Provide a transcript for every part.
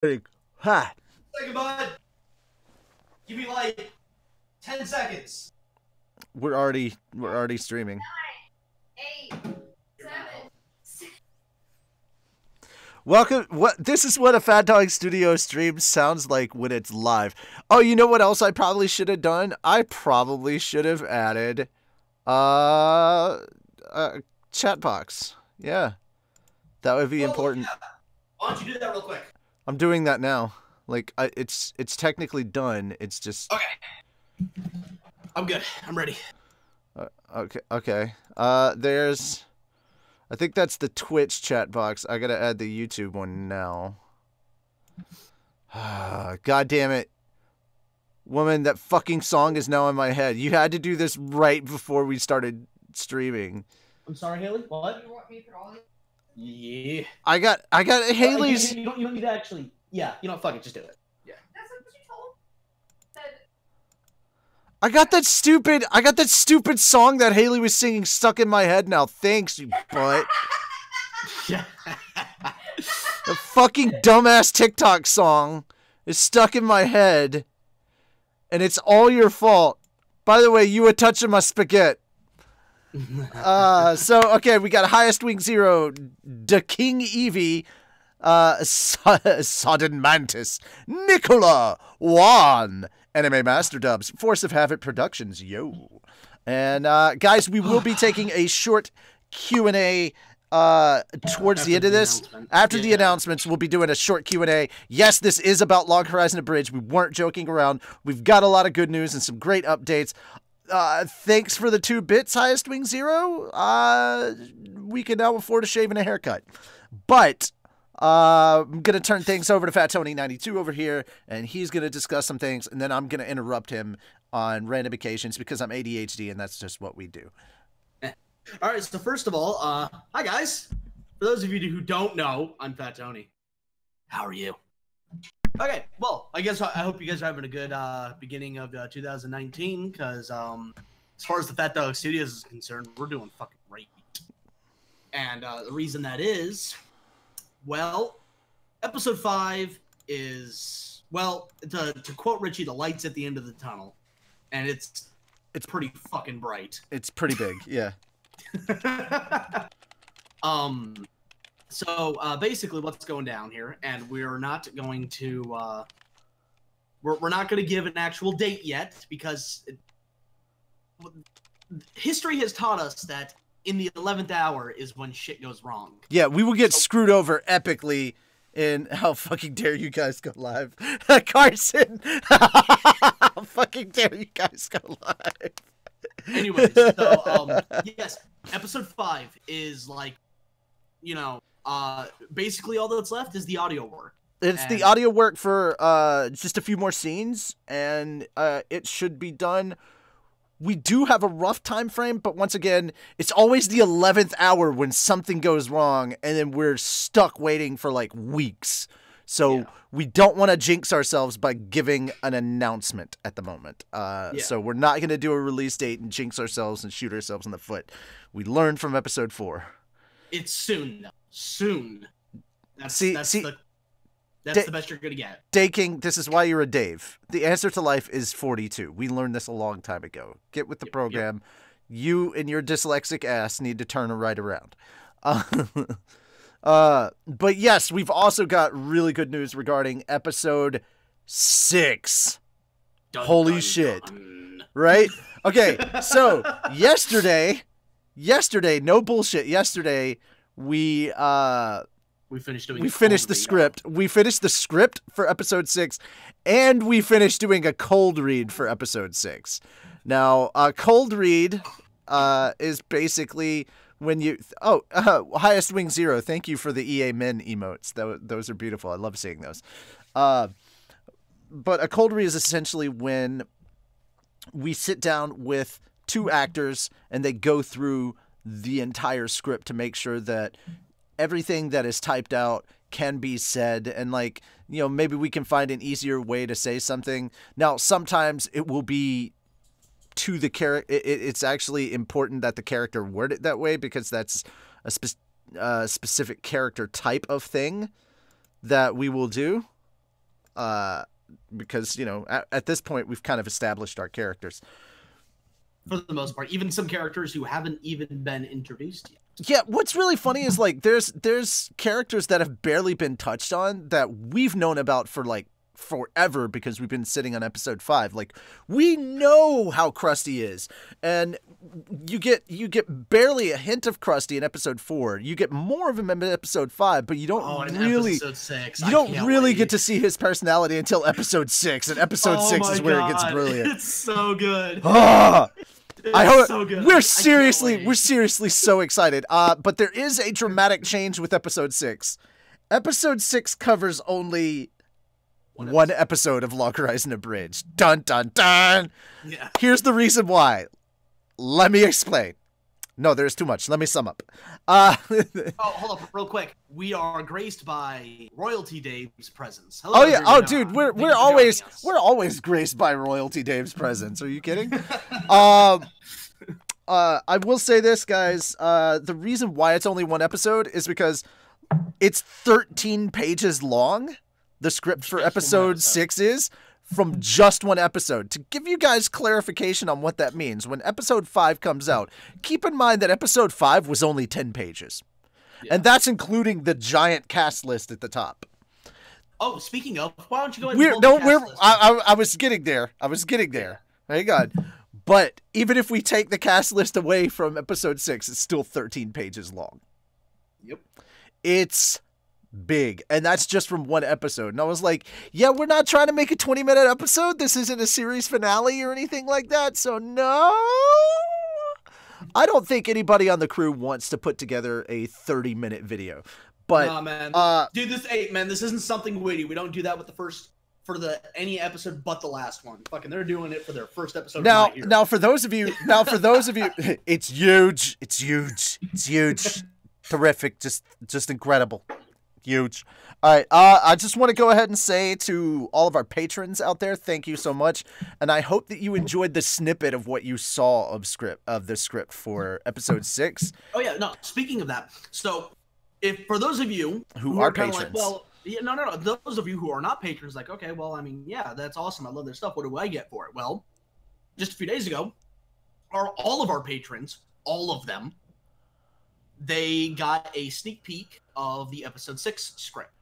Ha! Second, bud. Give me like 10 seconds. We're already streaming. 9, 8, 7, 6. Welcome. This is what a Fat Dog Studio stream sounds like when it's live. Oh, you know what else I probably should have done? I probably should have added a chat box. Yeah. That would be important. Yeah. Why don't you do that real quick? I'm doing that now. Like it's technically done. It's just Okay. I'm good. I'm ready. Okay. There's I think that's the Twitch chat box. I gotta add the YouTube one now. God damn it. Woman, that fucking song is now in my head. You had to do this right before we started streaming. I'm sorry, Haley. What? You want me to put all this? Yeah. I got Haley's. You don't need to actually. Yeah. You know, fuck it. Just do it. Yeah. That's what you told. Said. I got that stupid song that Haley was singing stuck in my head now. Thanks, you butt. Yeah. The fucking dumbass TikTok song is stuck in my head. And it's all your fault. By the way, you were touching my spaghetti. Okay, we got Highest Wing Zero, Da King Evie, Sodden Mantis, Nicola, Juan, Anime Master Dubs, Force of Habit Productions, yo. And, guys, we will be taking a short Q&A towards the end of this. After the announcements, we'll be doing a short Q&A. Yes, this is about Log Horizon Abridged. We weren't joking around. We've got a lot of good news and some great updates. Thanks for the 2 bits, Highest Wing Zero. We can now afford a shave and a haircut. But I'm going to turn things over to Fat Tony 92 over here, and he's going to discuss some things, and then I'm going to interrupt him on random occasions because I'm ADHD, and that's just what we do. All right. So first of all, hi guys. For those of you who don't know, I'm Fat Tony. How are you? Okay. Well, I hope you guys are having a good beginning of 2019 because as far as the Fat Dog Studios is concerned, we're doing fucking great. And the reason that is, well, episode 5 is, well, to quote Richie, the light's at the end of the tunnel, and it's pretty fucking bright. It's pretty big, yeah. So basically what's going down here, and we're not going to we're not going to give an actual date yet because history has taught us that in the 11th hour is when shit goes wrong. Yeah, we will get screwed over epically in How Fucking Dare You Guys Go Live. Carson! How fucking dare you guys go live? Anyways, so yes, episode 5 is like, you know, basically all that's left is the audio work. It's the audio work for just a few more scenes, and it should be done. We do have a rough time frame, but once again, it's always the 11th hour when something goes wrong, and then we're stuck waiting for like weeks. So we don't want to jinx ourselves by giving an announcement at the moment. So we're not going to do a release date and jinx ourselves and shoot ourselves in the foot. We learned from episode 4. It's soon, though. Soon. That's the best you're going to get. Day King, this is why you're a Dave. The answer to life is 42. We learned this a long time ago. Get with the program. Yep. You and your dyslexic ass need to turn right around. But yes, we've also got really good news regarding episode 6. Dun, Holy dun, shit. Dun. Right? Okay, so yesterday, no bullshit, yesterday, we finished the script. We finished the script for episode 6, and we finished doing a cold read for episode 6. Now, a cold read is basically when you... Highest Wing Zero, thank you for the EA Men emotes. Those are beautiful. I love seeing those. But a cold read is essentially when we sit down with 2 actors and they go through the entire script to make sure that everything that is typed out can be said, and like, you know, maybe we can find an easier way to say something. Now, sometimes it will be to the character. It's actually important that the character word it that way because that's a specific character type of thing that we will do. because, you know, at this point we've kind of established our characters. For the most part, even some characters who haven't even been introduced yet. Yeah, what's really funny is, like, there's characters that have barely been touched on that we've known about for, like, forever because we've been sitting on episode 5. Like, we know how Krusty is, and you get barely a hint of Krusty in episode 4. You get more of him in episode 5, but you don't really episode 6. You don't really get to see his personality until episode 6, and episode 6 is where it gets brilliant. It's so good. I hope so good. we're seriously so excited. But there is a dramatic change with episode 6. Episode 6 covers only one episode of Log Horizon Abridged. Dun dun dun. Yeah. Here's the reason why. Let me explain. No, there's too much. Let me sum up. Hold up, real quick. We are graced by Royalty Dave's presence. Hello, oh yeah. Oh, everyone. dude, we're always graced by Royalty Dave's presence. Are you kidding? I will say this, guys. The reason why it's only one episode is because it's 13 pages long. The script for episode 6 is from just one episode. To give you guys clarification on what that means, when episode 5 comes out, keep in mind that episode 5 was only 10 pages. Yeah. And that's including the giant cast list at the top. Oh, speaking of, why don't you go ahead and pull the cast list? I was getting there. Hang on. But even if we take the cast list away from episode 6, it's still 13 pages long. Yep. It's big, and that's just from one episode. And I was like, yeah, we're not trying to make a 20-minute episode. This isn't a series finale or anything like that, so no. I don't think anybody on the crew wants to put together a 30-minute video. But nah, man. Dude, this isn't something witty. We don't do that with any episode but the last one. Fucking, they're doing it for their first episode. Now for those of you, it's huge. It's huge. Terrific. Just incredible. Huge. All right. I just want to go ahead and say to all of our patrons out there, thank you so much, and I hope that you enjoyed the snippet of what you saw of the script for episode 6. Oh yeah, no. Speaking of that, so if for those of you who are patrons, like, well, yeah, no. Those of you who are not patrons, like, okay, well, I mean, yeah, that's awesome. I love their stuff. What do I get for it? Well, just a few days ago, all of our patrons, all of them, they got a sneak peek of the episode 6 script.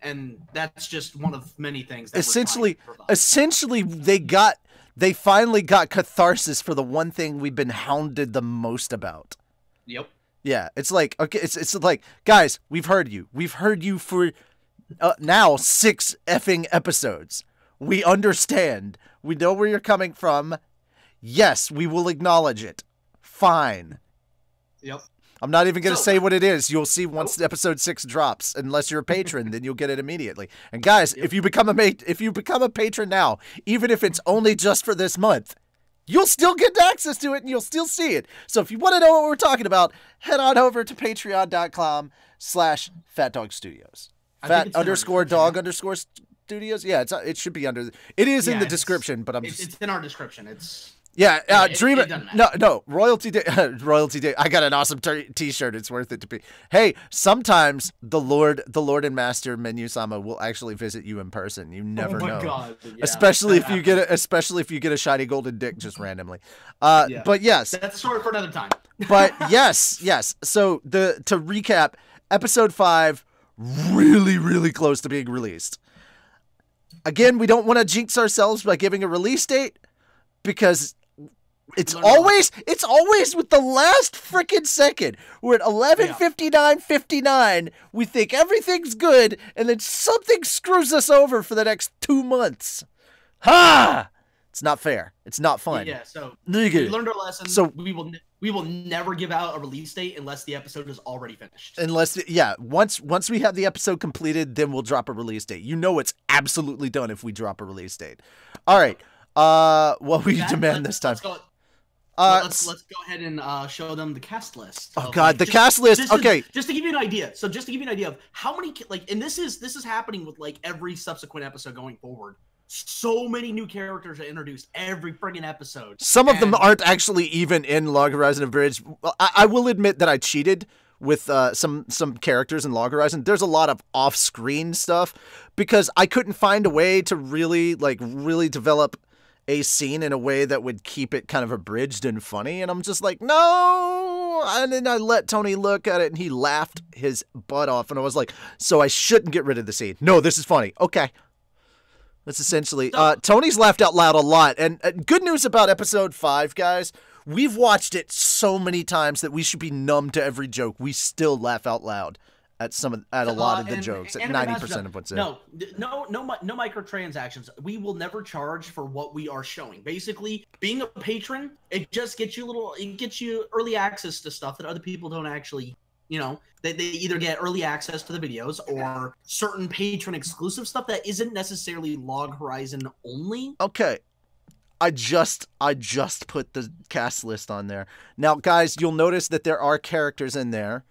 And that's just one of many things that essentially they finally got catharsis for the one thing we've been hounded the most about. Yep. Yeah, it's like, okay, it's like, guys, we've heard you. We've heard you for now 6 effing episodes. We understand. We know where you're coming from. Yes, we will acknowledge it. Fine. Yep. I'm not even going to say what it is. You'll see once episode 6 drops. Unless you're a patron, then you'll get it immediately. And guys, if you become a patron now, even if it's only just for this month, you'll still get access to it and you'll still see it. So if you want to know what we're talking about, head on over to patreon.com/fatdogstudios. Fat_dog_studios. Yeah, it should be under. It is in the description, but it's in our description. It's. Yeah, Dream. No, Royalty Day. Royalty Day. I got an awesome T-shirt. It's worth it to be. Hey, sometimes the Lord and Master Menu-sama will actually visit you in person. You never know. Oh my God. Yeah, especially if you get a shiny golden dick just randomly. But yes, that's a story for another time. But yes. So to recap, episode 5 really close to being released. Again, we don't want to jinx ourselves by giving a release date because it's always with the last freaking second. We're at 11:59:59. We think everything's good, and then something screws us over for the next 2 months. Ha! It's not fair. It's not fun. Yeah. So we learned our lesson. So we will never give out a release date unless the episode is already finished. Once we have the episode completed, then we'll drop a release date. You know it's absolutely done if we drop a release date. All right. What we demand this time. Let's go ahead and show them the cast list. Oh God, the cast list. Okay, just to give you an idea. So just to give you an idea of how many, and this is happening with every subsequent episode going forward. So many new characters are introduced every friggin' episode. Some of them aren't actually even in Log Horizon Abridged. I will admit that I cheated. with some characters in Log Horizon. There's a lot of off-screen stuff because I couldn't find a way to really develop a scene in a way that would keep it kind of abridged and funny. And I'm just like, no. And then I let Tony look at it and he laughed his butt off. And I was like, so I shouldn't get rid of the scene. No, this is funny. Okay. That's essentially, Tony's laughed out loud a lot. And good news about episode 5, guys. We've watched it so many times that we should be numb to every joke. We still laugh out loud at a lot of the jokes, at 90% of what's in. No microtransactions. We will never charge for what we are showing. Basically, being a patron, it just gets you early access to stuff that other people don't actually, they either get early access to the videos or certain patron exclusive stuff that isn't necessarily Log Horizon only. Okay. I just put the cast list on there. Now, guys, you'll notice that there are characters in there,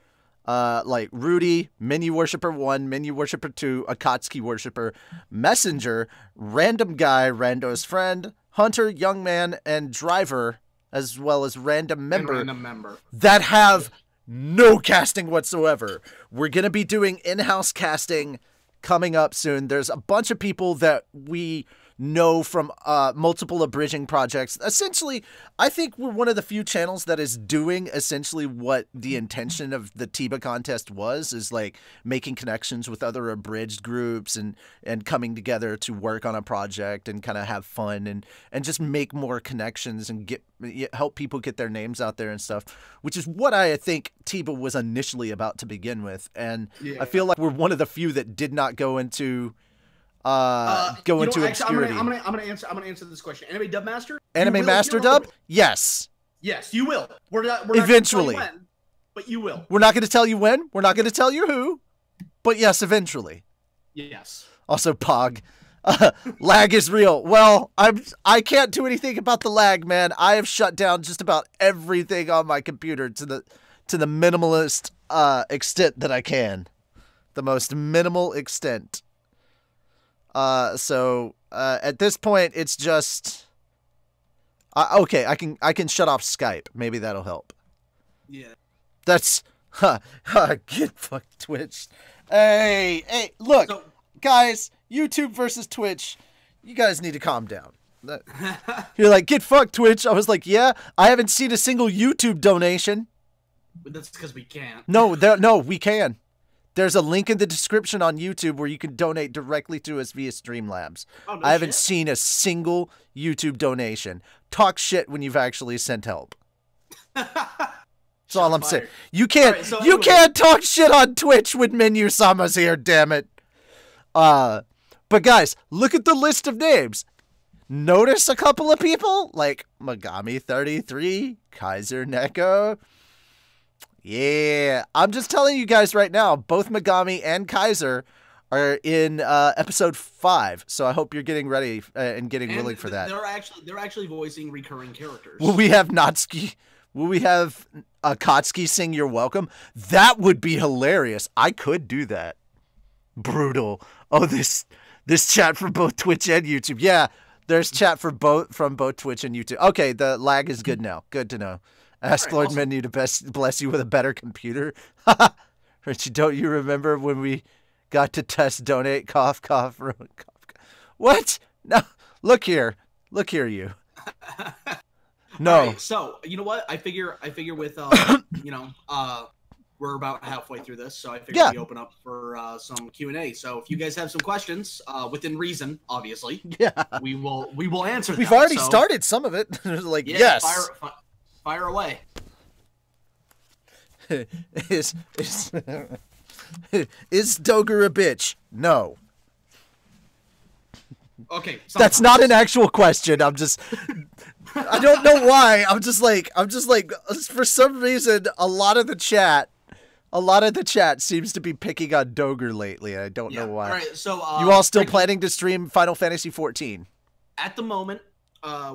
like Rudy, Menu Worshipper 1, Menu Worshipper 2, Akatsuki Worshipper, Messenger, Random Guy, Rando's Friend, Hunter, Young Man, and Driver, as well as Random Member, that have no casting whatsoever. We're going to be doing in-house casting coming up soon. There's a bunch of people that we know from multiple abridging projects. Essentially, I think we're one of the few channels that is doing essentially what the intention of the TIBA contest was, is like making connections with other abridged groups and coming together to work on a project and kind of have fun and just make more connections and help people get their names out there and stuff, which is what I think TIBA was initially about to begin with. And I feel like we're one of the few that did not go into obscurity. I'm gonna answer this question. Anime Dub Master? Anime Master Dub? Yes. Yes, you will. We're not eventually. Gonna tell you when, but you will. We're not going to tell you when. We're not going to tell you who. But yes, eventually. Yes. Also, Pog. Lag is real. Well, I can't do anything about the lag, man. I have shut down just about everything on my computer to the minimalist extent that I can. The most minimal extent. So at this point, it's just okay. I can shut off Skype. Maybe that'll help. Yeah. That's get fucked Twitch. Hey, look, guys. YouTube versus Twitch. You guys need to calm down. You're like, get fucked Twitch. I was like, yeah. I haven't seen a single YouTube donation. But that's because we can't. No, we can. There's a link in the description on YouTube where you can donate directly to us via Streamlabs. Oh, no I haven't seen a single YouTube donation. Talk shit when you've actually sent help. That's all I'm saying. You can't can't talk shit on Twitch when Menu Sama's here, damn it. But guys, look at the list of names. Notice a couple of people like Megami33, Kaiser Neko. Yeah, I'm just telling you guys right now, both Megami and Kaiser are in episode 5, so I hope you're getting ready and getting willing for that. They're actually voicing recurring characters. Will we have Natsuki? Will we have Akatsuki sing "You're Welcome"? That would be hilarious. I could do that. Brutal. Oh, this chat for both Twitch and YouTube. Yeah, there's chat from both Twitch and YouTube. Okay, the lag is good now. Good to know. Ask Lord awesome. Menu to bless you with a better computer. Richie, don't you remember when we got to test donate? Cough, cough, cough. What? No, look here, you. No. Right, so you know what? I figure with we're about halfway through this, so I figured we open up for some Q&A. So if you guys have some questions, within reason, obviously, we will answer them. We've already started some of it. Like yes. Fire away. Is Doger a bitch? No. Okay. That's not an actual question. I don't know why. I'm just like for some reason a lot of the chat seems to be picking on Doger lately. I don't know why. All right, so you all still planning to stream Final Fantasy 14? At the moment,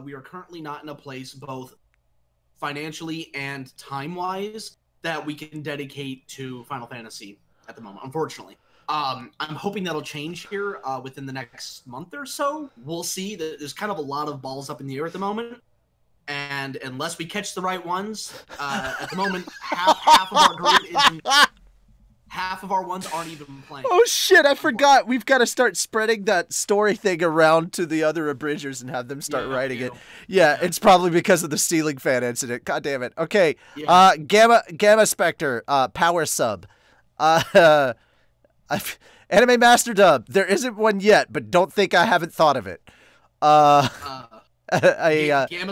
we are currently not in a place both financially and time-wise that we can dedicate to Final Fantasy at the moment, unfortunately. I'm hoping that'll change here within the next month or so. We'll see. There's kind of a lot of balls up in the air at the moment. And unless we catch the right ones, at the moment, half of our group isn't. Half of our ones aren't even playing. Oh shit, I forgot. We've got to start spreading that story thing around to the other abridgers and have them start writing it. Yeah, it's probably because of the ceiling fan incident. God damn it. Okay. Yeah. Gamma Spectre, power sub. Anime Master Dub. There isn't one yet, but don't think I haven't thought of it. Gamma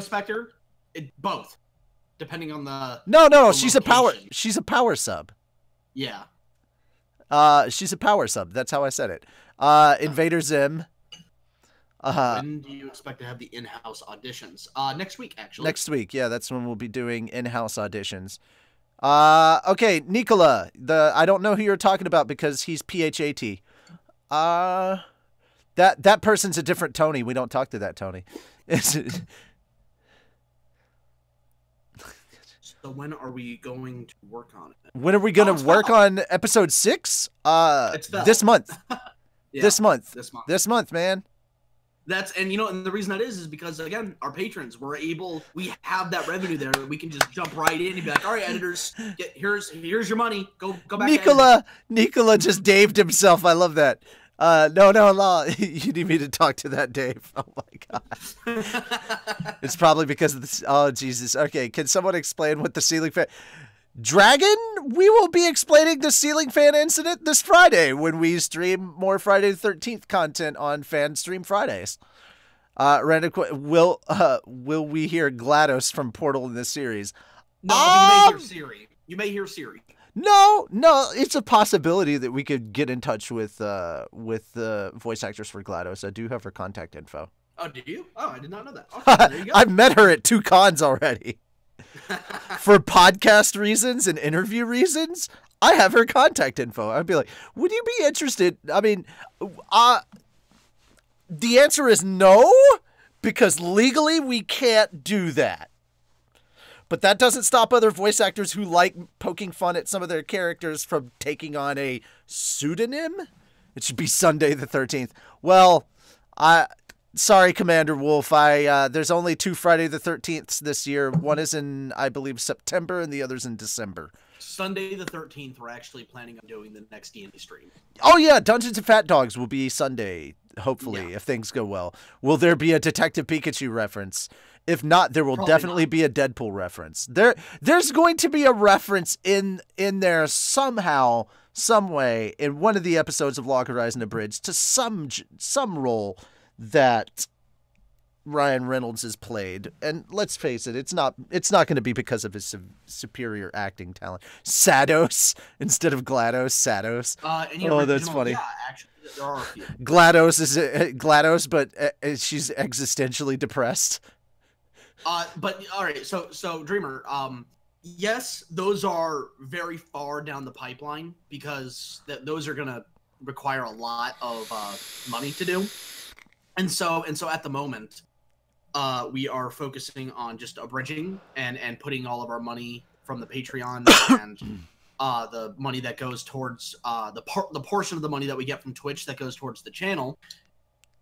Spectre, both, depending on the. No, the she's location. She's a power sub. Yeah. She's a power sub. That's how I said it. Invader Zim. When do you expect to have the in-house auditions? Next week, actually. Next week, yeah, that's when we'll be doing in-house auditions. Okay, Nicola. I don't know who you're talking about because he's PHAT. That person's a different Tony. We don't talk to that Tony. So when are we going to work on it? When are we going to work on episode 6? This month. Yeah, This month. This month, man. and the reason that is because again, our patrons, we have that revenue there. We can just jump right in and be like, all right, editors, here's your money. Go back. Nicola just Daved himself. I love that. No. You need me to talk to that Dave. Oh my god. It's probably because of this. Oh Jesus. Okay. Can someone explain what the ceiling fan? Dragon, we will be explaining the ceiling fan incident this Friday when we stream more Friday the 13th content on Fan Stream Fridays. Random will we hear GLaDOS from Portal in this series? No, but you may hear Siri. No, it's a possibility that we could get in touch with the voice actress for GLaDOS. I do have her contact info. Oh, do you? Oh, I did not know that. Okay, there you go. I've met her at 2 cons already. For podcast reasons and interview reasons, I have her contact info. I'd be like, would you be interested? I mean, the answer is no, because legally we can't do that. But that doesn't stop other voice actors who like poking fun at some of their characters from taking on a pseudonym. It should be Sunday the 13th. Well, sorry, Commander Wolf. There's only 2 Friday the 13ths this year. One is in, I believe, September, and the other's in December. Sunday the 13th, we're actually planning on doing the next D&D stream. Oh, yeah. Dungeons and Fat Dogs will be Sunday, hopefully, if things go well. Will there be a Detective Pikachu reference? If not, there will definitely be a Deadpool reference. There's going to be a reference in there somehow, some way, in one of the episodes of Log Horizon Abridged to some role that Ryan Reynolds has played. And let's face it, it's not going to be because of his superior acting talent. Sados instead of GLaDOS, Sados. That's funny. Yeah, actually, there are a few. GLaDOS is GLaDOS, but she's existentially depressed. But all right, so Dreamer, yes, those are very far down the pipeline because those are gonna require a lot of money to do, and so at the moment, we are focusing on just abridging and putting all of our money from the Patreon and the money that goes towards the portion of the money that we get from Twitch that goes towards the channel,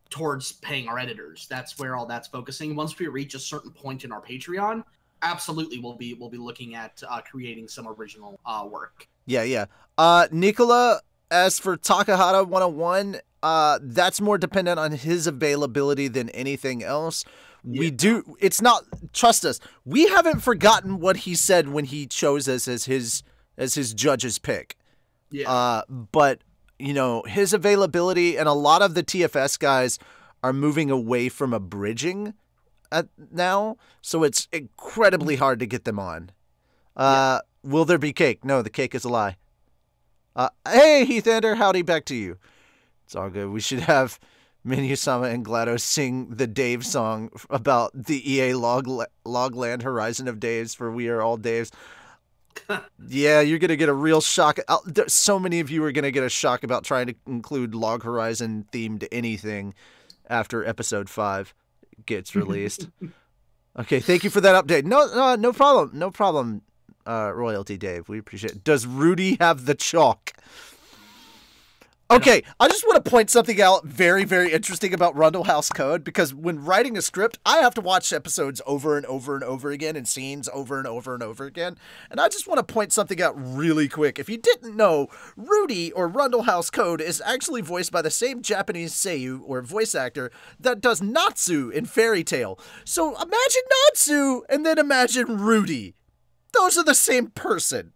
towards paying our editors. That's where all that's focusing. Once we reach a certain point in our Patreon, absolutely we'll be looking at creating some original work. Yeah. Nicola, as for Takahata 101, that's more dependent on his availability than anything else. Yeah. It's not, trust us, we haven't forgotten what he said when he chose us as his judge's pick. Yeah. But his availability, and a lot of the TFS guys are moving away from abridging now, so it's incredibly hard to get them on. Will there be cake? No, the cake is a lie. Hey, Heath Ender, howdy, back to you. It's all good. We should have Minyu-sama and GLaDOS sing the Dave song about the EA Logland Horizon of Daves, for we are all Daves. Yeah, you're going to get a real shock. So many of you are going to get a shock about trying to include Log Horizon themed anything after episode 5 gets released. Okay, thank you for that update. No problem. No problem, Royalty Dave. We appreciate it. Does Rudy have the chalk? Okay, I just want to point something out very, very interesting about Rundle House Code, because when writing a script, I have to watch episodes over and over and over again and scenes over and over and over again. And I just want to point something out really quick. If you didn't know, Rudy, or Rundle House Code, is actually voiced by the same Japanese seiyuu, or voice actor, that does Natsu in Fairy Tail. So imagine Natsu, and then imagine Rudy. Those are the same person.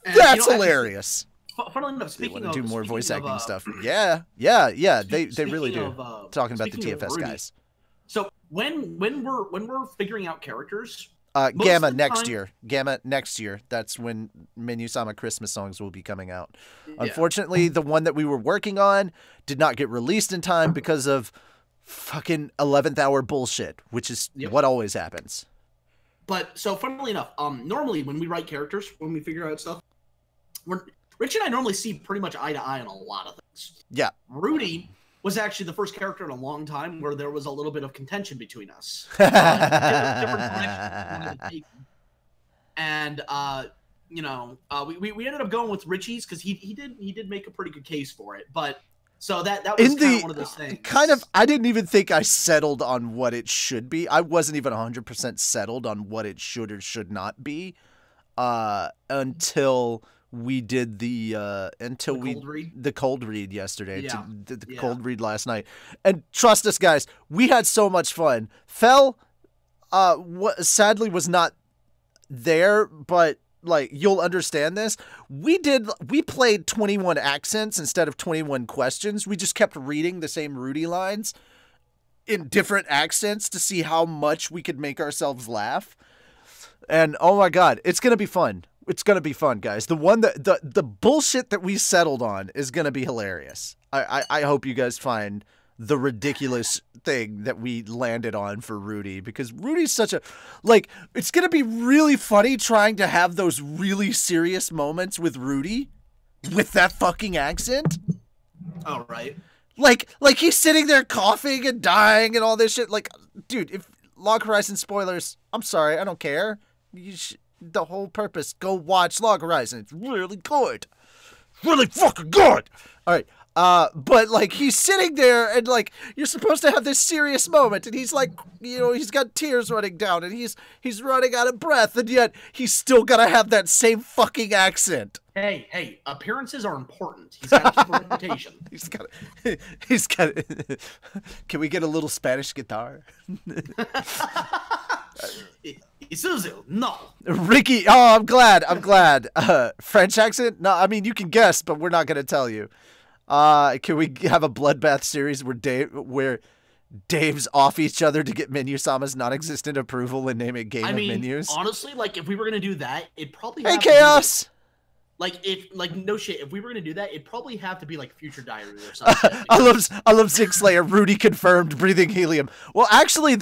And, That's you know, hilarious. Funnily enough, They speaking want to of do more voice speaking acting of, stuff. Yeah. They really do. speaking of, Talking about the speaking of TFS Rudy, guys. So when we're figuring out characters, Gamma of the next time- year. Gamma next year. That's when Menu-sama Christmas songs will be coming out. Yeah. Unfortunately, the one that we were working on did not get released in time because of fucking 11th hour bullshit, which is Yep. what always happens. But so funnily enough, normally when we write characters, when we figure out stuff, Rich and I normally see pretty much eye to eye on a lot of things. Yeah. Rudy was actually the first character in a long time where there was a little bit of contention between us. Different directions we wanted to take. And we ended up going with Richie's because he did make a pretty good case for it. But so that was kind of one of those things. I didn't even think I settled on what it should be. I wasn't even 100% settled on what it should or should not be until we did the cold read yesterday. Yeah. The cold read last night. And trust us, guys, we had so much fun. Fel sadly was not there, but like, you'll understand this. We played 21 accents instead of 21 questions. We just kept reading the same Rudy lines in different accents to see how much we could make ourselves laugh. And oh my god, it's gonna be fun. It's gonna be fun, guys. The one that the bullshit that we settled on is gonna be hilarious. I hope you guys find the ridiculous thing that we landed on for Rudy, because Rudy's such a, like, it's gonna be really funny trying to have those really serious moments with Rudy with that fucking accent. Oh, right. Like he's sitting there coughing and dying and all this shit. Like, dude, if Log Horizon spoilers, I'm sorry, I don't care. The whole purpose, go watch Log Horizon. It's really good. Really fucking good. All right. But like, he's sitting there and like, you're supposed to have this serious moment, and he's like, he's got tears running down and he's running out of breath, and yet he's still gotta have that same fucking accent. Hey, appearances are important. He's got to keep a reputation. He's got Can we get a little Spanish guitar? Isuzu, no. Ricky, oh, I'm glad. French accent? No, I mean, you can guess, but we're not gonna tell you. Can we have a bloodbath series where Dave's off each other to get Menu-sama's non-existent approval and name it Game of Menus? Honestly, like, if we were gonna do that, it'd probably Hey, have Chaos! To no shit, if we were gonna do that, it'd probably have to be like Future Diary or something. I love Zig Slayer. Rudy confirmed breathing helium. Well, actually,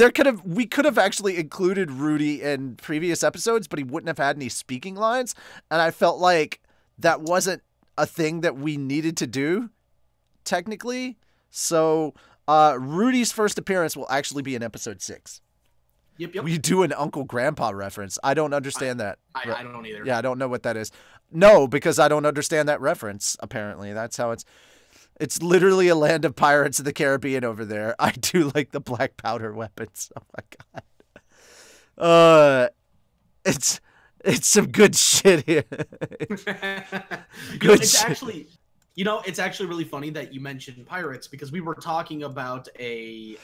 we could have actually included Rudy in previous episodes, but he wouldn't have had any speaking lines, and I felt like that wasn't a thing that we needed to do, technically. So, Rudy's first appearance will actually be in episode 6. Yep. We do an Uncle Grandpa reference. I don't understand that. I don't either. Yeah, I don't know what that is. No, because I don't understand that reference, apparently. That's how it's literally a land of pirates of the Caribbean over there. I do like the black powder weapons. Oh my god. It's some good shit here. It's actually really funny that you mentioned pirates, because we were talking about the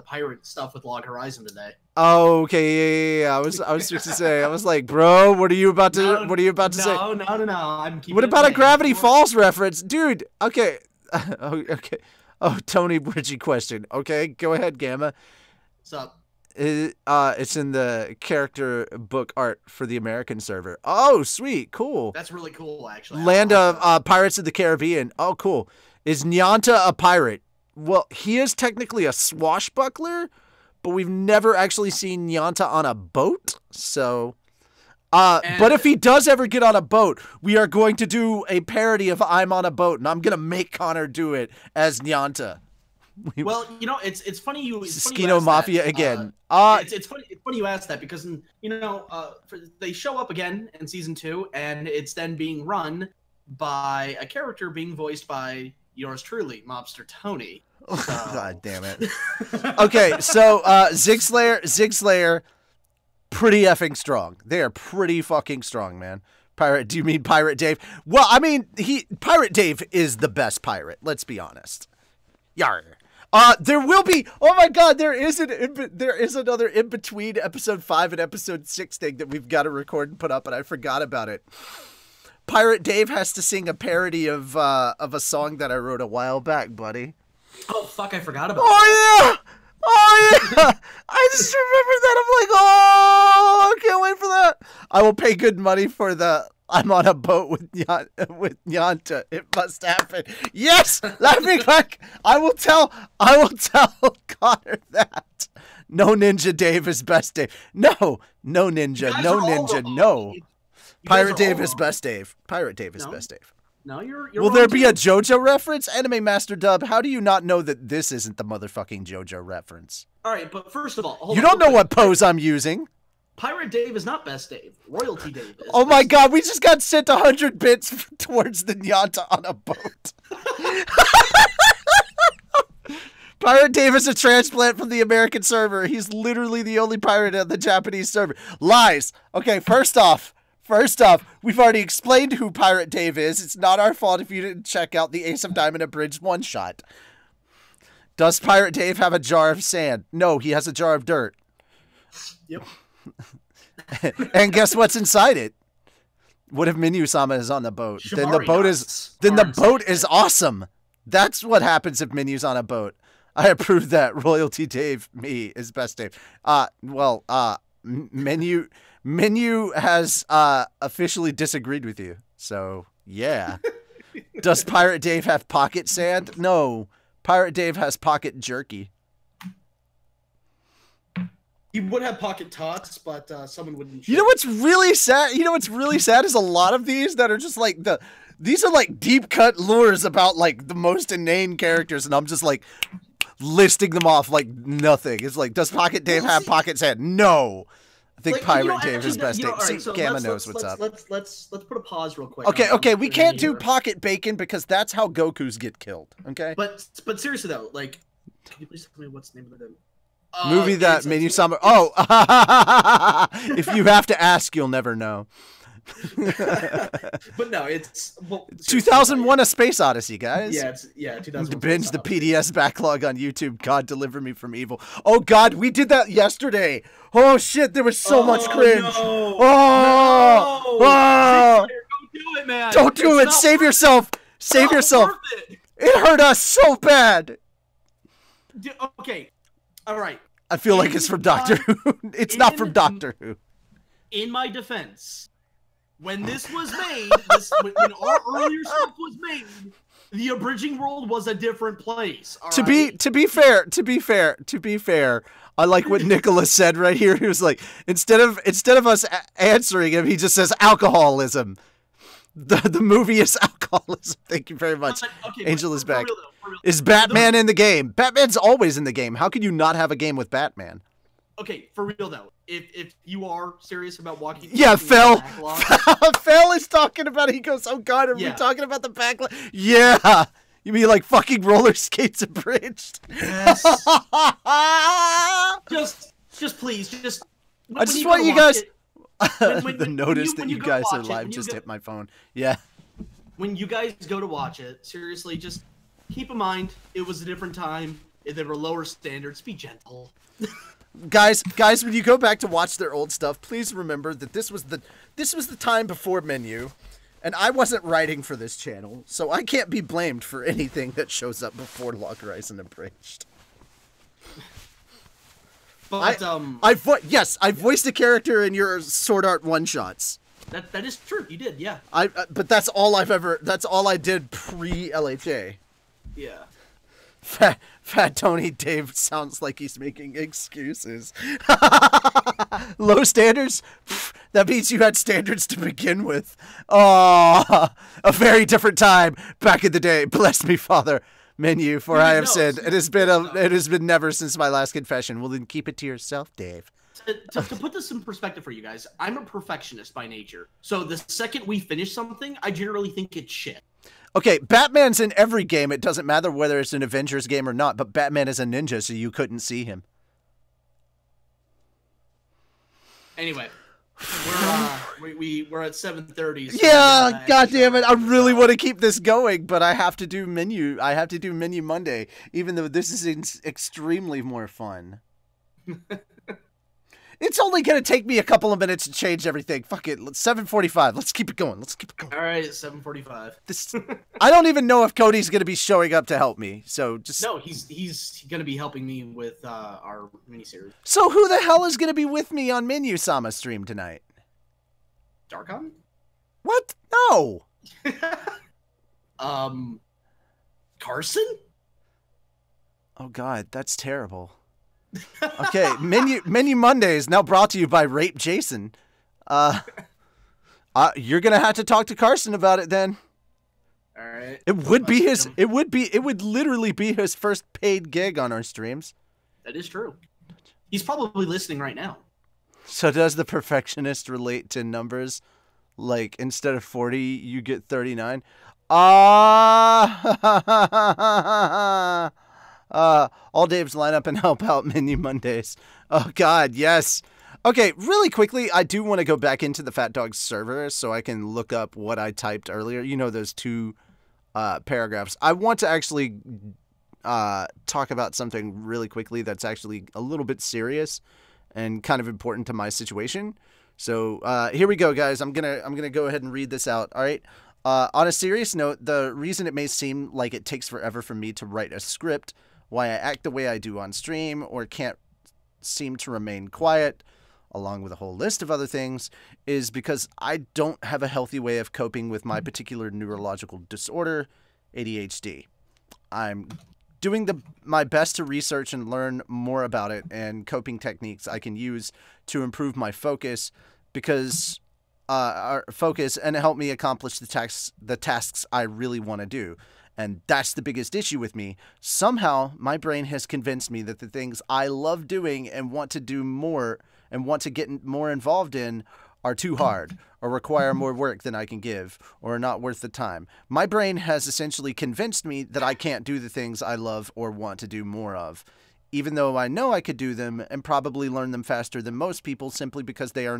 pirate stuff with Log Horizon today. Oh, okay, yeah. I was just to say, I was like, bro, what are you about to say? No. I'm keeping What about it a Gravity Falls reference, dude? Okay. Okay. Oh, Tony Bridgie question. Okay, go ahead, Gamma. What's up? It's in the character book art for the American server. Oh, sweet, cool. That's really cool, actually. Land of Pirates of the Caribbean. Oh, cool. Is Nyanta a pirate? Well, he is technically a swashbuckler, but we've never actually seen Nyanta on a boat. So, but if he does ever get on a boat, we are going to do a parody of I'm on a Boat, and I'm gonna make Connor do it as Nyanta. Well, it's funny you. Skino Mafia again. It's funny you asked that, because they show up again in season 2, and it's then being run by a character being voiced by yours truly, Mobster Tony. So... God damn it. Okay, so Zig Slayer, pretty effing strong. They are pretty fucking strong, man. Do you mean Pirate Dave? Well, I mean, Pirate Dave is the best pirate. Let's be honest. Yar. There will be. Oh my God, there is another in between episode 5 and episode 6 thing that we've got to record and put up, and I forgot about it. Pirate Dave has to sing a parody of a song that I wrote a while back, buddy. Oh fuck, I forgot about. Oh yeah. Oh yeah! I just remembered that. I'm like, oh, I can't wait for that. I will pay good money for the I'm on a boat with Yanta. It must happen. Yes! Laughing like I will tell Connor that. No Ninja Dave is best Dave. No Ninja. No Ninja. No. Pirate Dave is best Dave. Pirate Dave is best Dave. No, you're Will there be a JoJo reference? Anime Master Dub, how do you not know that this isn't the motherfucking JoJo reference? All right, but first of all, you don't know what pose I'm using. Pirate Dave is not best Dave. Royalty Dave is. Oh my God, we just got sent 100 bits towards the Nyanta on a boat. Pirate Dave is a transplant from the American server. He's literally the only pirate on the Japanese server. Lies. Okay, first off, we've already explained who Pirate Dave is. It's not our fault if you didn't check out the Ace of Diamond Abridged one-shot. Does Pirate Dave have a jar of sand? No, he has a jar of dirt. Yep. And guess what's inside it? What if Minyu-sama is on the boat? Then the boat is awesome. That's what happens if Minyu's on a boat. I approve that. Royalty Dave, me, is best Dave. Minyu has officially disagreed with you. So, yeah. Does Pirate Dave have pocket sand? No. Pirate Dave has pocket jerky. He would have pocket tots, but someone wouldn't. You know what's really sad? Is a lot of these that are just like these are like deep cut lures about like the most inane characters, and I'm just like listing them off like nothing. It's like, does Pocket Dave have pocket sand? No. I think Pirate Dave is best Dave. Right, so Gamma knows what's up. Let's put a pause real quick. Okay, we can't do Pocket Bacon because that's how Gokus get killed. Okay. But seriously though, like, can you please tell me what's the name of the movie that made you summer? Oh, if you have to ask, you'll never know. But no, it's 2001: A Space Odyssey, guys. Yeah, 2001. Binge the PDS backlog on YouTube. God deliver me from evil. Oh God, we did that yesterday. Oh shit, there was so much cringe. No. Oh, don't do it, man. Don't do it. Save yourself. Save yourself. It hurt us so bad. Okay. All right. I feel like it's from Doctor Who. It's not from Doctor Who. In my defense, when this was made, when our earlier stuff was made, the abridging world was a different place. To be fair, I like what Nicholas said right here. He was like, instead of us answering him, he just says alcoholism. The movie is alcoholism. Thank you very much. Okay, Angel is back. For real. Is Batman in the game? Batman's always in the game. How could you not have a game with Batman? Okay, for real though. If you are serious about walking, Fel is talking about it. He goes, "Oh God, are we talking about the backlog?" Yeah, you mean like fucking roller skates abridged? Yes. just please, I just want you guys. The notice that you guys are live just hit my phone. Yeah. When you guys go to watch it, seriously, just keep in mind it was a different time. There were lower standards. Be gentle. Guys, when you go back to watch their old stuff, please remember that this was the time before Menu, and I wasn't writing for this channel, so I can't be blamed for anything that shows up before Log Horizon Abridged. But I voiced a character in your Sword Art one-shots. That is true. You did, yeah. But that's all I did pre-LHA. Yeah. Fat Tony Dave sounds like he's making excuses. Low standards? That means you had standards to begin with. Oh, a very different time back in the day. Bless me, Father. Menu, for I have sinned. It has been never since my last confession. Well, then keep it to yourself, Dave. To put this in perspective for you guys, I'm a perfectionist by nature. So the second we finish something, I generally think it's shit. Okay, Batman's in every game. It doesn't matter whether it's an Avengers game or not, but Batman is a ninja, so you couldn't see him. Anyway, we're at 7:30. So yeah, God damn it! I really want to keep this going, but I have to do menu. I have to do Menu Monday, even though this is extremely more fun. It's only gonna take me a couple of minutes to change everything. Fuck it. 7:45. Let's keep it going. Let's keep it going. All right, 7:45. This. I don't even know if Cody's gonna be showing up to help me. So just. No, he's gonna be helping me with our miniseries. So who the hell is gonna be with me on Menu Sama stream tonight? Doger-kun? What? No. Carson? Oh God, that's terrible. Okay, Menu Mondays now brought to you by Rape Jason. You're gonna have to talk to Carson about it then. All right. It would literally be his first paid gig on our streams. That is true. He's probably listening right now. So does the perfectionist relate to numbers? Like instead of 40, you get 39. All Daves line up and help out Menu Mondays. Oh God, yes. Okay, really quickly, I do want to go back into the Fat Dog server so I can look up what I typed earlier. You know, those two paragraphs. I want to actually talk about something really quickly that's actually a little bit serious and kind of important to my situation. So here we go, guys. I'm gonna go ahead and read this out. All right. On a serious note, the reason it may seem like it takes forever for me to write a script, why I act the way I do on stream, or can't seem to remain quiet, along with a whole list of other things, is because I don't have a healthy way of coping with my particular neurological disorder, ADHD. I'm doing my best to research and learn more about it and coping techniques I can use to improve my focus, because focus and help me accomplish the tasks I really want to do. And that's the biggest issue with me. Somehow, my brain has convinced me that the things I love doing and want to do more and want to get more involved in are too hard, or require more work than I can give, or are not worth the time. My brain has essentially convinced me that I can't do the things I love or want to do more of, even though I know I could do them and probably learn them faster than most people, simply because they are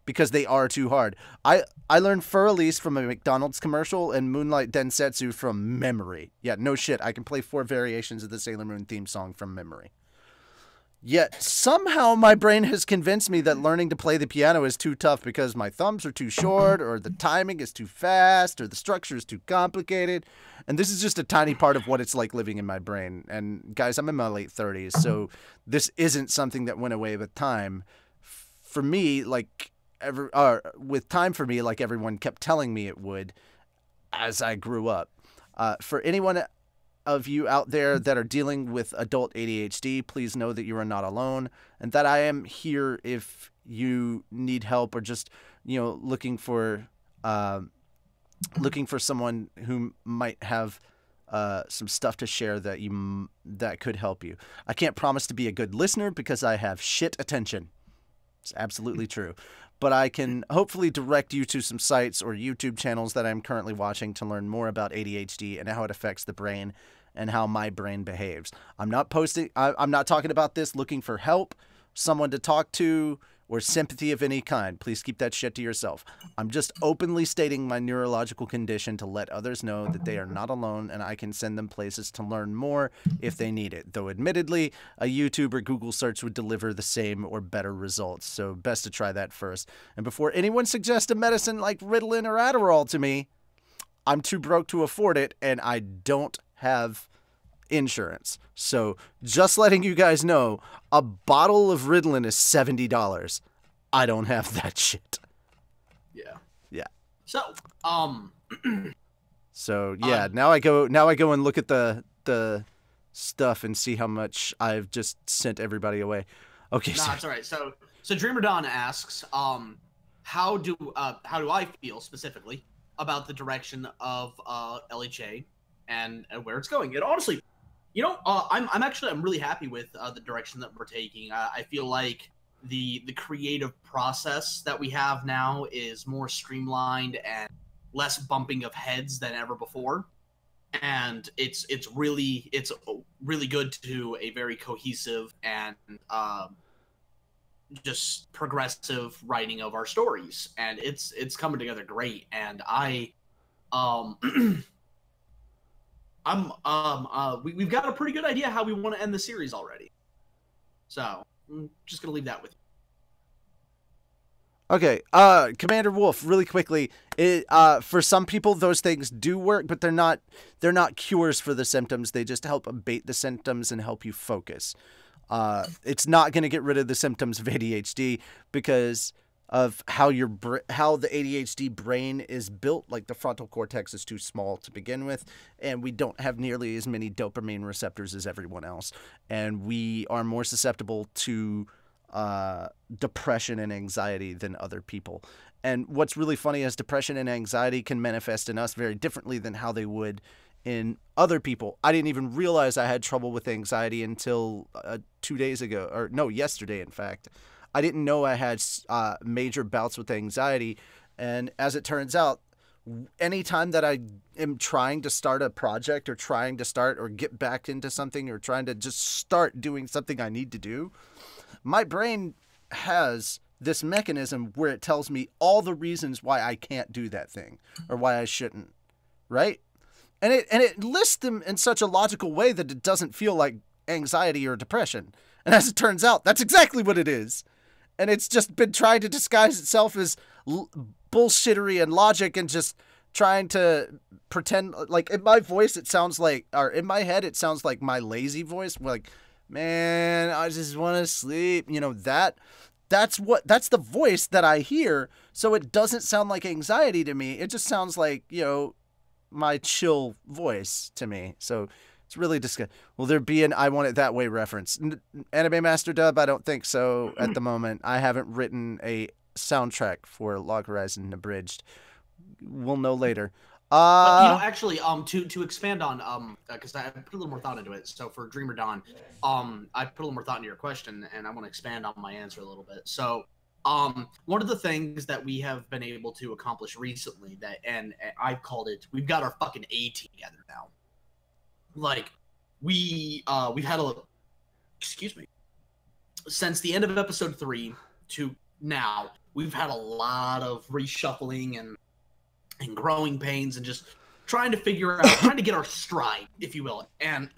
because they are too hard. I learned Fur Elise from a McDonald's commercial and Moonlight Densetsu from memory. Yeah, no shit. I can play 4 variations of the Sailor Moon theme song from memory. Yet somehow my brain has convinced me that learning to play the piano is too tough because my thumbs are too short, or the timing is too fast, or the structure is too complicated. And this is just a tiny part of what it's like living in my brain. And guys, I'm in my late 30s, so this isn't something that went away with time. For me, with time for me, like everyone kept telling me it would as I grew up. For anyone of you out there that are dealing with adult ADHD, please know that you are not alone, and that I am here if you need help, or just, you know, looking for someone who might have some stuff to share that could help you. I can't promise to be a good listener because I have shit attention. It's absolutely true. But I can hopefully direct you to some sites or YouTube channels that I'm currently watching to learn more about ADHD and how it affects the brain and how my brain behaves. I'm not talking about this looking for help, someone to talk to, or sympathy of any kind. Please keep that shit to yourself. I'm just openly stating my neurological condition to let others know that they are not alone, and I can send them places to learn more if they need it. Though admittedly, a YouTube or Google search would deliver the same or better results, so best to try that first. And before anyone suggests a medicine like Ritalin or Adderall to me, I'm too broke to afford it, and I don't have insurance. So just letting you guys know, a bottle of Ritalin is $70. I don't have that shit. Yeah. So, So yeah, now I go and look at the stuff and see how much I've just sent everybody away. Okay. Nah, it's all right. So Dreamer Don asks, how do I feel specifically about the direction of LHA and where it's going. And honestly, I'm really happy with the direction that we're taking. I feel like the creative process that we have now is more streamlined and less bumping of heads than ever before. And it's really good to a very cohesive and just progressive writing of our stories, and it's coming together great. And we've got a pretty good idea how we want to end the series already, so I'm just gonna leave that with you. Okay, Commander Wolf, really quickly, for some people those things do work, but they're not cures for the symptoms. They just help abate the symptoms and help you focus. It's not going to get rid of the symptoms of ADHD because of how how the ADHD brain is built. Like, the frontal cortex is too small to begin with, and we don't have nearly as many dopamine receptors as everyone else, and we are more susceptible to depression and anxiety than other people. And what's really funny is depression and anxiety can manifest in us very differently than how they would in other people. I didn't even realize I had trouble with anxiety until 2 days ago, or no, yesterday, in fact. I didn't know I had major bouts with anxiety, and as it turns out, anytime that I am trying to start a project or trying to start or get back into something or trying to just start doing something I need to do, my brain has this mechanism where it tells me all the reasons why I can't do that thing or why I shouldn't, right? And it lists them in such a logical way that it doesn't feel like anxiety or depression. And as it turns out, that's exactly what it is. And it's just been trying to disguise itself as bullshittery and logic and just trying to pretend, like, in my voice it sounds like, or in my head it sounds like my lazy voice, like, man, I just want to sleep. You know, that's the voice that I hear. So it doesn't sound like anxiety to me. It just sounds like, you know, my chill voice to me. So it's really disgusting. Will there be an I Want It That Way reference? Anime Master Dub? I don't think so at the moment. I haven't written a soundtrack for Log Horizon Abridged. We'll know later. Actually, to expand on, because I put a little more thought into it. So for Dreamer Dawn, I put a little more thought into your question, and I want to expand on my answer a little bit. So, one of the things that we have been able to accomplish recently and I've called it, we've got our fucking A together now. Like, we've had since the end of episode 3 to now, we've had a lot of reshuffling and growing pains and just trying to figure out, trying to get our stride, if you will. And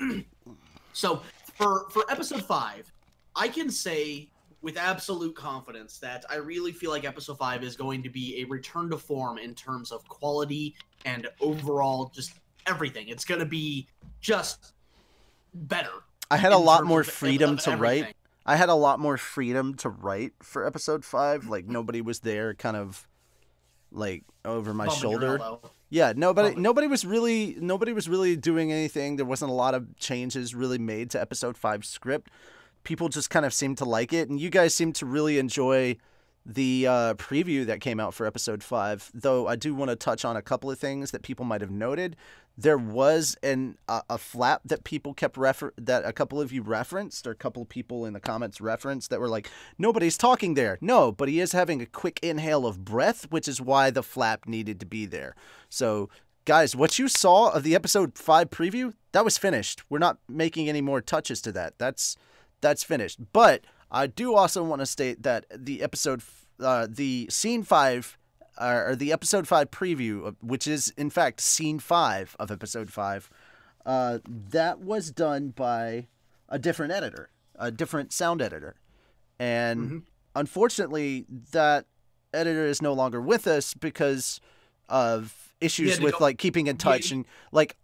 so for episode 5, I can say with absolute confidence that I really feel like episode 5 is going to be a return to form in terms of quality and overall just everything. It's going to be just better. I had a lot more freedom to write. I had a lot more freedom to write for episode 5. Like, nobody was there kind of like over my shoulder. Yeah, nobody was really doing anything. There wasn't a lot of changes really made to episode 5 script. People just kind of seemed to like it, and you guys seemed to really enjoy the preview that came out for episode 5. Though I do want to touch on a couple of things that people might have noted. There was a flap that people kept that a couple of you referenced, or a couple of people in the comments referenced, that were like, nobody's talking there. No, but he is having a quick inhale of breath, which is why the flap needed to be there. So, guys, what you saw of the episode 5 preview, that was finished. We're not making any more touches to that. That's finished. But I do also want to state that the episode, the scene 5, or the episode 5 preview, which is in fact scene 5 of episode 5, that was done by a different editor, a different sound editor. And unfortunately, that editor is no longer with us because of issues with like keeping in touch. And like,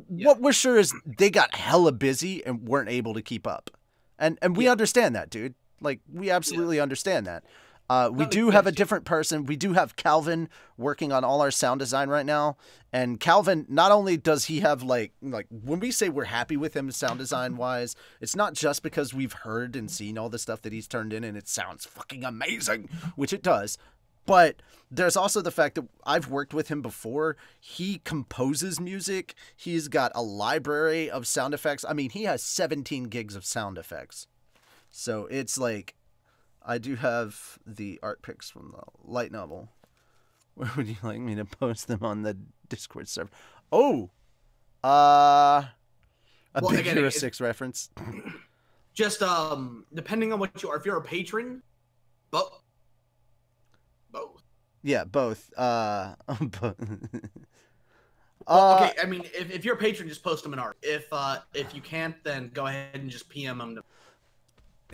what we're sure is they got hella busy and weren't able to keep up. And we understand that, dude. Like, we absolutely understand that. We do have a different person. We do have Calvin working on all our sound design right now. And Calvin, not only does he have like when we say we're happy with him sound design wise, it's not just because we've heard and seen all the stuff that he's turned in and it sounds fucking amazing, which it does. But there's also the fact that I've worked with him before. He composes music. He's got a library of sound effects. I mean, he has 17 gigs of sound effects. So it's like, I do have the art pics from the light novel. Where would you like me to post them on the Discord server? Oh, Big Hero 6 reference. Just depending on what you are, if you're a patron, both. Yeah, both. Well, okay, I mean, if you're a patron, just post them in art. If you can't, then go ahead and just PM them.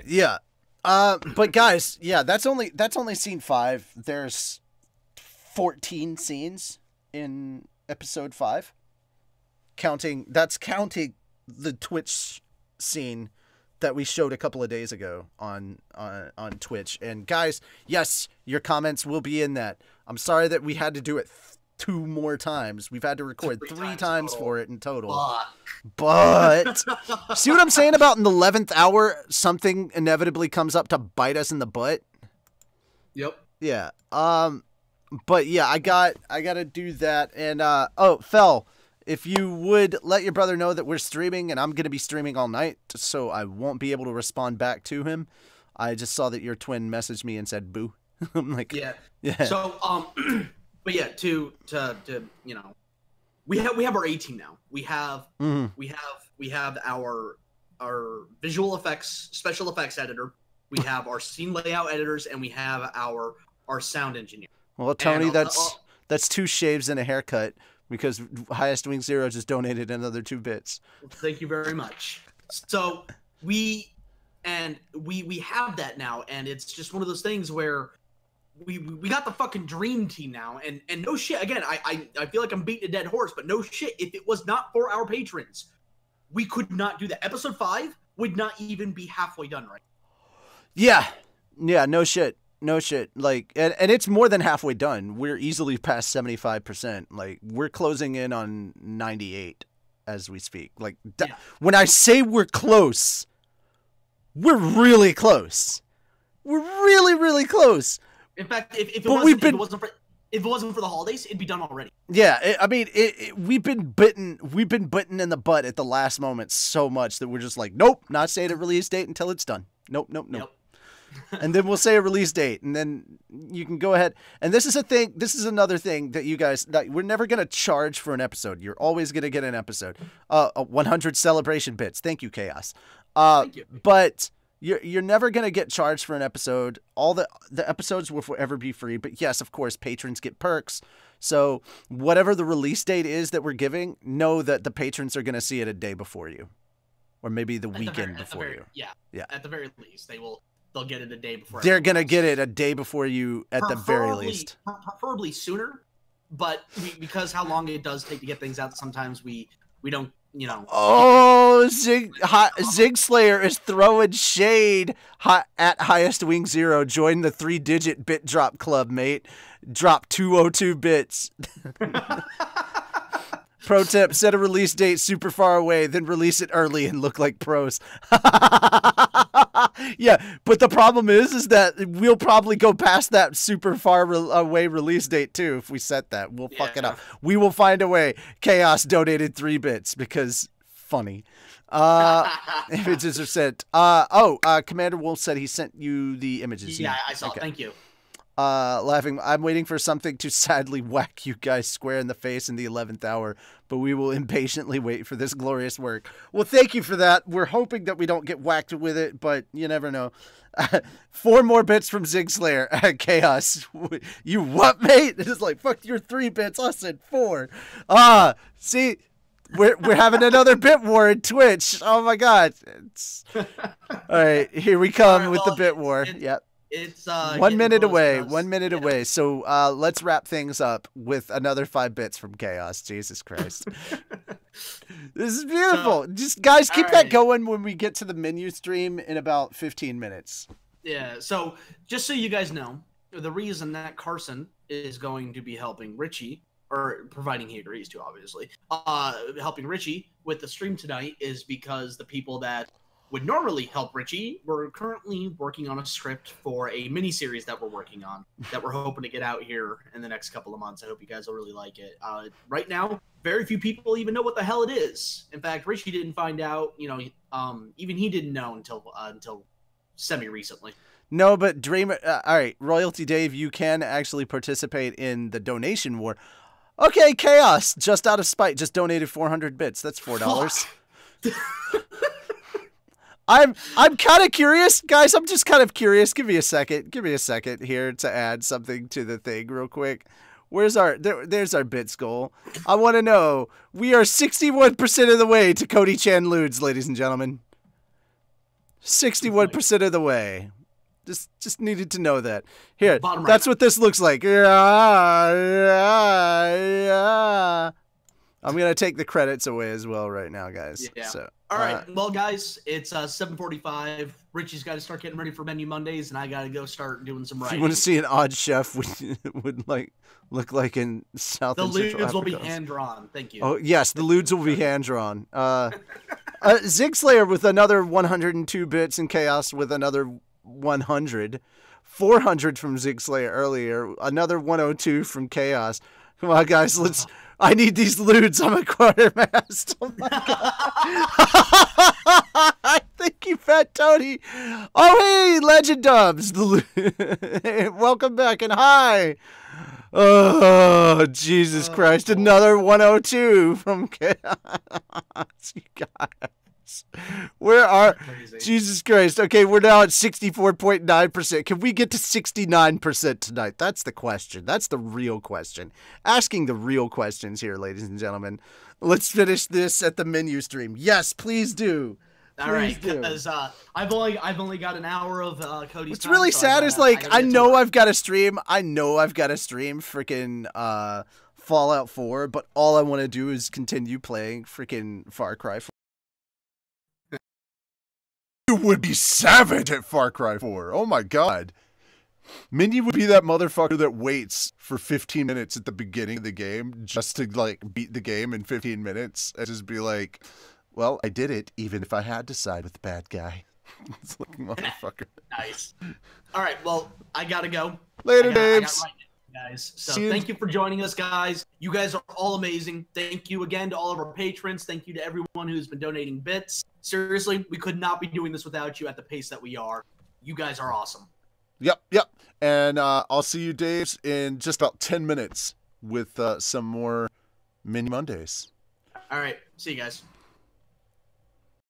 Yeah. But guys, yeah, that's only scene 5. There's 14 scenes in episode 5. That's counting the Twitch scene that we showed a couple of days ago on Twitch. And guys, yes, your comments will be in that. I'm sorry that we had to do it 2 more times. We've had to record 3 times for it in total. But see what I'm saying about in the 11th hour, something inevitably comes up to bite us in the butt? Yep. Yeah. But yeah, I gotta do that. And Fel, if you would let your brother know that we're streaming, and I'm gonna be streaming all night, so I won't be able to respond back to him. I just saw that your twin messaged me and said boo. I'm like, yeah. So but yeah, to you know, we have our A team now. We have our visual effects, special effects editor. We have our scene layout editors, and we have our sound engineer. Well, Tony, that's 2 shaves and a haircut, because Highest Wing Zero just donated another 2 bits. Thank you very much. So we have that now, and it's just one of those things where we got the fucking dream team now, and no shit. Again, I feel like I'm beating a dead horse, but no shit. If it was not for our patrons, we could not do that. Episode 5 would not even be halfway done, right? Yeah, no shit. Like, and it's more than halfway done. We're easily past 75%. Like, we're closing in on 98 as we speak. Like, when I say we're close, we're really close. We're really, really close. In fact, if it wasn't for the holidays, it'd be done already. Yeah, we've been bitten in the butt at the last moment so much that we're just like, nope, not saying a release date until it's done. Nope. Yep. And then we'll say a release date, and then you can go ahead. And this is another thing that you guys, that we're never going to charge for an episode. You're always going to get an episode. 100 celebration bits. Thank you, Chaos. Thank you. But you're never going to get charged for an episode. All the episodes will forever be free. But yes, of course, patrons get perks. So whatever the release date is that we're giving, know that the patrons are going to see it a day before you, or maybe the weekend before you. Yeah. At the very least, they'll get it a day before. They're going to get it a day before you at the very least. Preferably sooner, but because how long it does take to get things out, sometimes we don't, you know. Oh, Zig Slayer is throwing shade at Highest Wing Zero. Join the 3-digit bit drop club, mate. Drop 202 bits. Pro tip, set a release date super far away, then release it early and look like pros. Yeah, but the problem is that we'll probably go past that super far away release date too if we set that. We'll fuck it up. We will find a way. Chaos donated 3 bits because funny. Images are sent. Commander Wolf said he sent you the images. Yeah, I saw. Okay. Thank you. Laughing, I'm waiting for something to sadly whack you guys square in the face in the 11th hour, but we will impatiently wait for this glorious work. Well, thank you for that. We're hoping that we don't get whacked with it, but you never know. 4 more bits from Zig Slayer. Chaos. You what, mate? It's like, fuck your 3 bits. I said 4. See, we're having another bit war in Twitch. Oh my God. All right, here we come with the bit war. Yep. It's 1 minute away. 1 minute away. So let's wrap things up with another 5 bits from Chaos. Jesus Christ. This is beautiful. Just guys, keep that going when we get to the menu stream in about 15 minutes. Yeah. So just so you guys know, the reason that Carson is going to be helping Richie, or providing he agrees to, obviously, helping Richie with the stream tonight is because the people that would normally help Richie, we're currently working on a script for a mini-series that we're working on that we're hoping to get out here in the next couple of months. I hope you guys will really like it. Right now, very few people even know what the hell it is. In fact, Richie didn't find out, even he didn't know until semi-recently. No, but Dreamer, all right, Royalty Dave, you can actually participate in the donation war. Okay, Chaos, just out of spite, just donated 400 bits. That's $4. I'm kind of curious, guys. I'm just kind of curious. Give me a second here to add something to the thing real quick. There's our bits goal. I want to know. We are 61% of the way to Cody Chan Ludes, ladies and gentlemen. 61% of the way. Just needed to know that. Here, Bottom right. That's what this looks like. Yeah. I'm gonna take the credits away as well right now, guys. Yeah. So, all right. Well, guys, it's 7:45. Richie's got to start getting ready for Menu Mondays, and I got to go start doing some if writing. you want to see an odd chef would like look like in South The and Central ludes will be Africa. hand drawn. Thank you. Oh yes, the ludes will be hand drawn. Zig Slayer with another 102 bits and Chaos with another 100. 400 from Zig Slayer earlier. Another 102 from Chaos. Come on, guys, let's. I need these ludes. I'm a quartermaster. Oh my god! Thank you, Fat Tony. Oh hey, Legend Dubs. Welcome back and hi. Oh Jesus Christ! Another 102 from Chaos. You guys. Where are Jesus Christ? Okay, we're now at 64.9%. Can we get to 69% tonight? That's the question. That's the real question. Asking the real questions here, ladies and gentlemen. Let's finish this at the menu stream. Yes, please do. All right, because I've only got an hour of Cody's. What's time, really so sad is like I know work. I've got to stream. I know I've got to stream freaking Fallout 4, but all I want to do is continue playing freaking Far Cry 4. You would be savage at Far Cry 4. Oh my god. Mindy would be that motherfucker that waits for 15 minutes at the beginning of the game just to like beat the game in 15 minutes and just be like, well, I did it even if I had to side with the bad guy. It's like, motherfucker. Nice. All right, well, I gotta go. Later, Daves. Guys. So thank you for joining us, guys. You guys are all amazing. Thank you again to all of our patrons. Thank you to everyone who's been donating bits. Seriously, we could not be doing this without you at the pace that we are. You guys are awesome. Yep. And I'll see you, Daves, in just about 10 minutes with some more Mini Mondays. All right. See you guys.